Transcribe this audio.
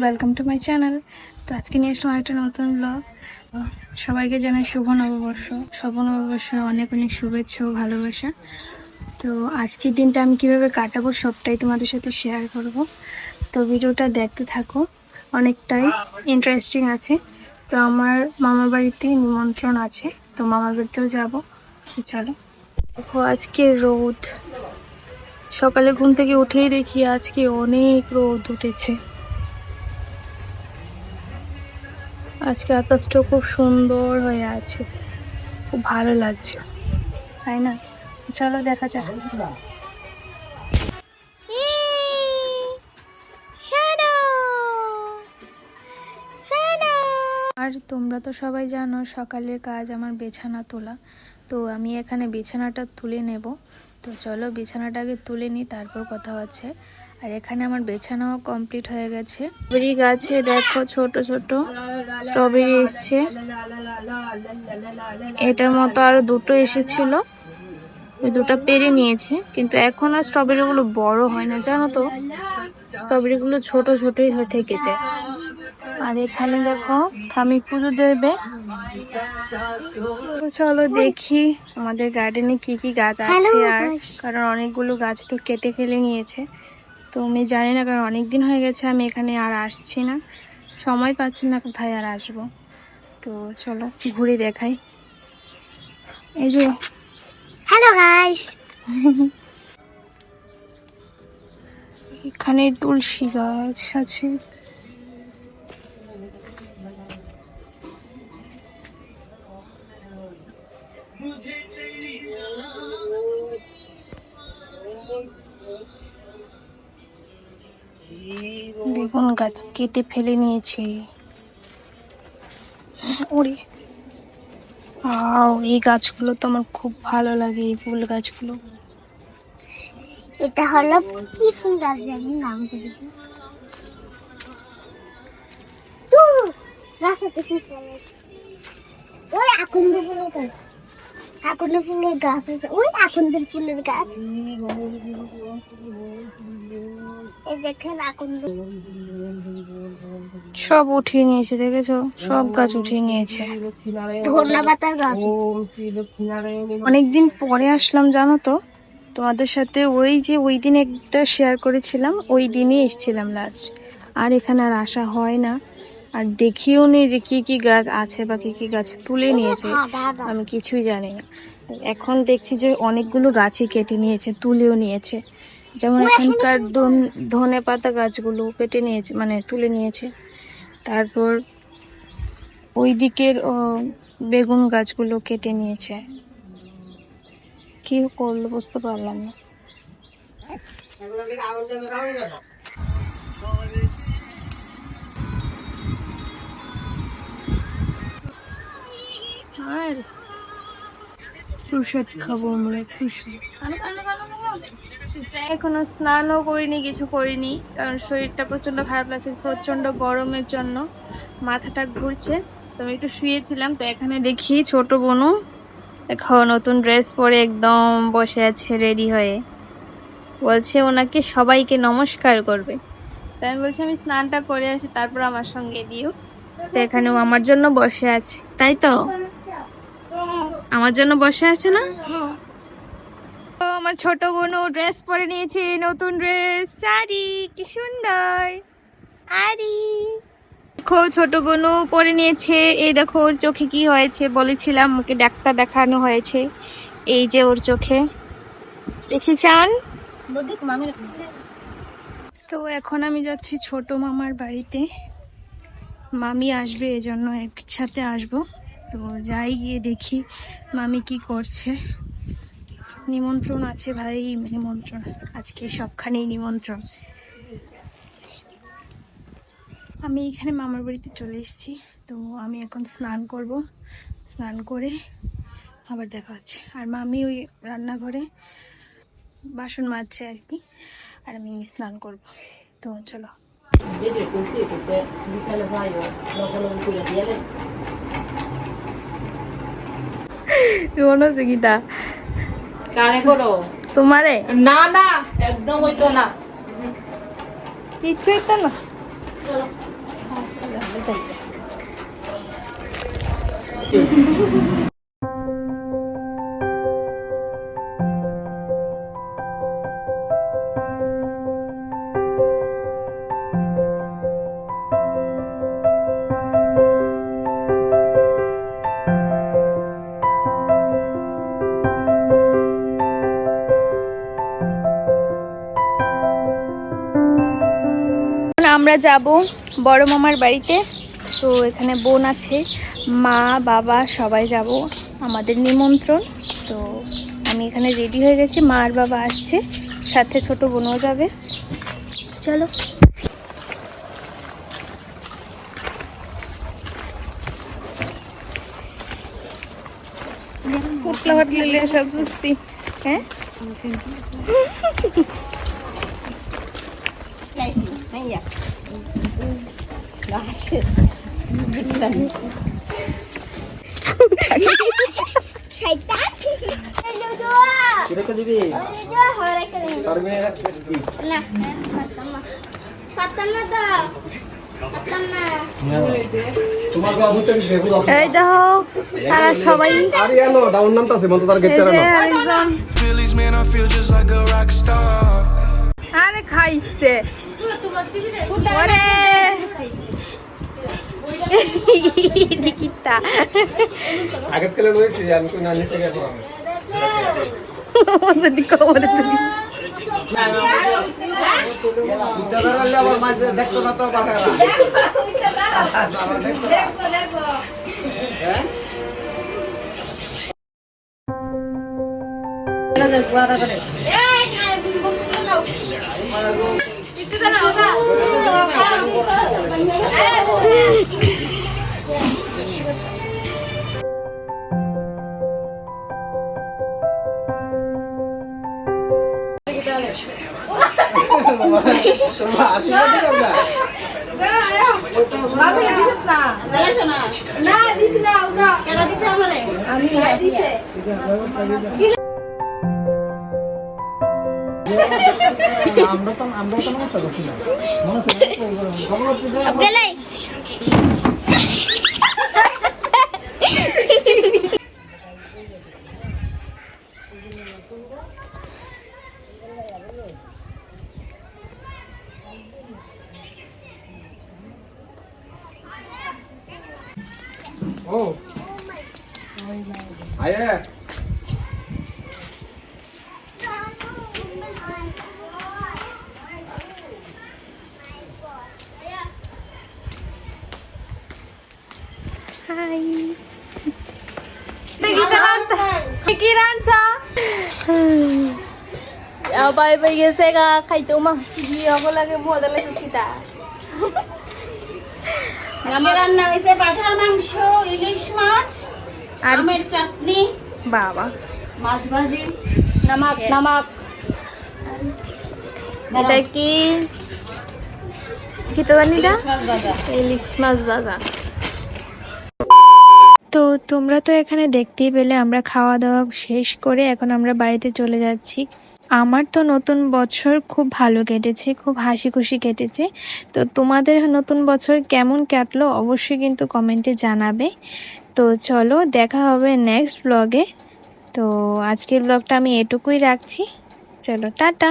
Welcome to my channel. তো আজকে নিয়ে আসলাম একটা নতুন ব্লগ। সবাইকে জানাই শুভ নববর্ষ। শুভ নববর্ষের অনেক অনেক শুভেচ্ছা ও ভালোবাসা। তো আজকের দিনটা আমি কিভাবে কাটাবো সবটাই তোমাদের সাথে শেয়ার করব। তো ভিডিওটা দেখতে থাকো, অনেকটাই ইন্টারেস্টিং আছে। তো আমার মামার বাড়িতে নিমন্ত্রণ আছে, তো মামার বাড়িতেও যাবো। চলো। দেখো আজকে রোদ, সকালে ঘুম থেকে উঠেই দেখি আজকে অনেক রোদ উঠেছে। আজকে আকাশটা খুব সুন্দর হয়ে আছে, খুব ভালো লাগছে, তাই না? চলো দেখা যাক। আর তোমরা তো সবাই জানো সকালের কাজ আমার বিছানা তোলা। তো আমি এখানে বিছানাটা তুলে নেব। তো চলো বিছানাটা আগে তুলে নিই, তারপর কথা হচ্ছে। আর এখানে আমার বিছানাও কমপ্লিট হয়ে গেছে। স্ট্রবেরি গাছে দেখো ছোট ছোট স্ট্রবেরি এসছে। এটার মতো আরো দুটো এসেছিল, ওই দুটো পেরে নিয়েছে, কিন্তু এখন আর স্ট্রবেরি গুলো বড় হয় না, জানো তো। স্ট্রবেরি গুলো ছোট ছোটই হয়ে থেকে যায়। আর এখানে দেখো আমি পুজো দেবে। তো চলো দেখি আমাদের গার্ডেনে কি কি গাছ আছে। আর কারণ অনেকগুলো গাছ তো কেটে ফেলে নিয়েছে, তো আমি জানি না, কারণ অনেক দিন হয়ে গেছে আমি এখানে আর আসছি না, সময় পাচ্ছি না কোথায় আর আসবো। তো চলো ঘুরে দেখাই। এই যে হ্যালো গাইস, এখানে তুলসী গাছ আছে। বেগুন গাছ কেটে ফেলে নিয়েছে। ওরে এই গাছগুলো তো আমার খুব ভালো লাগে, এই ফুল গাছগুলো। এটা হলো কি ফুল গাছ জানি নাম জেনেছি তো রাস্তাতে কি করে ওই আকন্দ ফুলের তো আকন্দ ফুলের গাছ আছে, ওই আকন্দের ফুলের গাছ। এই দেখেন আকন্দ সব উঠিয়ে নিয়েছে, দেখেছো? সব গাছ উঠিয়ে নিয়েছে। ধন্যা পাতার গাছ। অনেকদিন পরে আসলাম জানো তো তোমাদের সাথে। ওই যে ওই দিন একটা শেয়ার করেছিলাম, ওই দিনই এসেছিলাম লাস্ট। আর এখানে আর আসা হয় না, আর দেখিও নি যে কি কি গাছ আছে বা কি কি গাছ তুলে নিয়েছে, আমি কিছুই জানি না। এখন দেখছি যে অনেকগুলো গাছই কেটে নিয়েছে, তুলেও নিয়েছে। যেমন এখানকার ধনে পাতা গাছগুলো কেটে নিয়েছে, মানে তুলে নিয়েছে। তারপর ওই দিকের বেগুন গাছগুলো কেটে নিয়েছে। কি করলো বুঝতে পারলাম না। আর প্রসাদ খাবো আমরা, এখনো স্নানও করিনি, কিছু করিনি, কারণ শরীরটা প্রচন্ড খারাপ লাগছে, প্রচন্ড গরমের জন্য মাথাটা ঘুরছে। তো আমি একটু শুয়েছিলাম, তো এখানে দেখি ছোট বোনু দেখো নতুন ড্রেস পরে একদম বসে আছে রেডি হয়ে, বলছে ওনাকে সবাইকে নমস্কার করবে। তাই আমি বলছি আমি স্নানটা করে আসি, তারপর আমার সঙ্গে দিও। তো এখানেও আমার জন্য বসে আছে, তাই তো আমার জন্য বসে আছে না? তো আমার ছোট বোনও ড্রেস পরে নিয়েছে, নতুন ড্রেস, শাড়ি, কি সুন্দর। আরি দেখো ছোট বোনও পরে নিয়েছে। এই দেখো ওর চোখে কি হয়েছে, বলেছিলাম ওকে ডাক্তার দেখানো হয়েছে। এই যে ওর চোখে দেখি চান। তো এখন আমি যাচ্ছি ছোট মামার বাড়িতে, মামি আসবে এজন্য একসাথে আসবো। তো যাই, গিয়ে দেখি মামি কি করছে। নিমন্ত্রণ আছে ভাই, নিমন্ত্রণ আজকে সবখানেই নিমন্ত্রণ। আমি এখানে মামার বাড়িতে চলে এসেছি। তো আমি এখন স্নান করব, স্নান করে আবার দেখা হচ্ছে। আর মামি ওই রান্নাঘরে বাসন মাজছে আর কি, আর আমি স্নান করব। তো চলো। গীতা কানে করো তোমারে না না একদম হইতো না ইচ্ছে হইতো না। চলো আমরা যাব বড় মামার বাড়িতে। তো এখানে বোন আছে, মা বাবা সবাই যাব, আমাদের নিমন্ত্রণ। তো আমি এখানে রেডি হয়ে গেছি, মা আর বাবা আসছে, সাথে ছোট বোনও যাবে। চলো। উঠলা হাটলে সব সুস্থি। হ্যাঁ শয়তান হ্যালো রেখে দিবি পারবি না পাতাম না তো পাতাম না তোমার বাবু তো দেখো এই দেখো তারা সবাই আরিয়ানো ডাউন নামটা আছে মন্ত তার গেটটা না আরেকজন Phillies, man, I feel just like a rock star. আরে খাইছে ওরে ডিকিটা আগে স্কেলে রয়েছে আমি কই না নিচে গিয়ে পড়াবো ওদের দিকে ওরে তুলি দাঁড়ালে আবার মাঝে দেখতো না তো বাড়ারা বেলাই ও আয়ে হাই কি রানছা বাই বাই গেছে গা খাইতো মা কি হবো লাগে মজা লাগে কিটা আমার রান্না হয়েছে পাঠার মাংস, ইলিশ মাছ, আর আমের চাটনি, বাবা মাছ ভাজি, নামাক নামাক। এটা কি কি তো জানি না মাছ ভাজা। ইলিশ মাছ ভাজা। তো তোমরা তো এখানে দেখতেই পেলে আমরা খাওয়া দাওয়া শেষ করে এখন আমরা বাড়িতে চলে যাচ্ছি। আমার তো নতুন বছর খুব ভালো কেটেছে, খুব হাসি খুশি কেটেছে। তো তোমাদের নতুন বছর কেমন কাটলো অবশ্যই কিন্তু কমেন্টে জানাবে। তো চলো দেখা হবে নেক্সট ব্লগে। তো আজকের ব্লগটা আমি এটুকুই রাখছি। চলো টাটা।